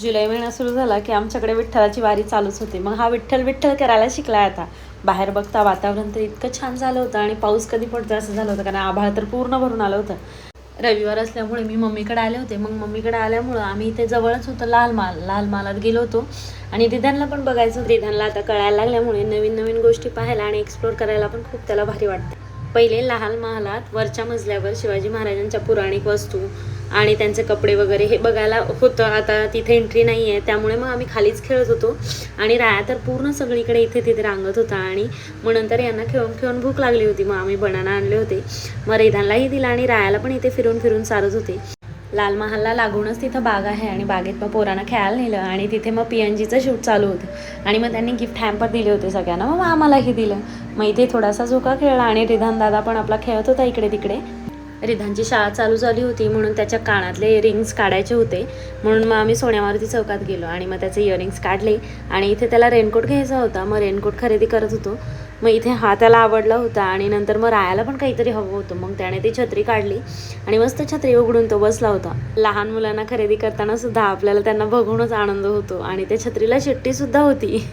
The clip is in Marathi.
जुलै महिना सुरू झाला की आमच्याकडे विठ्ठलाची वारी चालूच होते. मग हा विठ्ठल विठ्ठल करायला शिकलाय आता. बाहेर बघता वातावरण तर इतकं छान झालं होतं आणि पाऊस कधी पडतो असं झालं होतं, कारण आभाळ तर पूर्ण भरून आलं होतं. रविवार असल्यामुळे मी मम्मीकडे आले होते. मग मम्मीकडे आल्यामुळं आम्ही इथे जवळच होतं लाल महालात गेलो होतो आणि रिधानला पण बघायचं. रिधानला आता कळायला लागल्यामुळे नवीन नवीन गोष्टी पाहायला आणि एक्सप्लोर करायला पण खूप त्याला भारी वाटते. पहिले लाल महालात वरच्या मजल्यावर शिवाजी महाराजांच्या पुराणिक वस्तू आणि त्यांचे कपडे वगैरे हे बघायला होतं. आता तिथे एंट्री नाही आहे, त्यामुळे मग आम्ही खालीच खेळत होतो आणि राया तर पूर्ण सगळीकडे इथे तिथे रांगत होता. आणि मग नंतर यांना खेळून खेळून भूक लागली होती, मग आम्ही बनाना आणले होते. मग रेधानलाही दिला आणि रायाला पण इथे फिरून फिरून चालत होते. लाल महालला लागूनच तिथं बाग आहे आणि बागेत मग पोरांना खेळायला नेलं आणि तिथे मग PNGचं शूट चालू होतं आणि मग त्यांनी गिफ्ट हॅम्पर दिले होते सगळ्यांना. मग आम्हालाही दिलं. मग इथे थोडासा झोका खेळला आणि रिधान दादा पण आपला खेळत होता इकडे तिकडे. रिधानची शाळा चालू झाली होती म्हणून त्याच्या कानातले इयरिंग्स काढायचे होते, म्हणून मग आम्ही सोन्या मारुती चौकात गेलो आणि मग त्याचे इयरिंग्स काढले. आणि इथे त्याला रेनकोट घ्यायचा होता, मग रेनकोट खरेदी करत होतो. मग इथे हा त्याला आवडला होता आणि नंतर मग रायाला पण काहीतरी हवं होतं, मग त्याने ती छत्री काढली आणि मस्त छत्री उघडून तो बसला होता. लहान मुलांना खरेदी करताना सुद्धा आपल्याला त्यांना बघूनच आनंद होतो आणि त्या छत्रीला शिट्टी सुद्धा होती.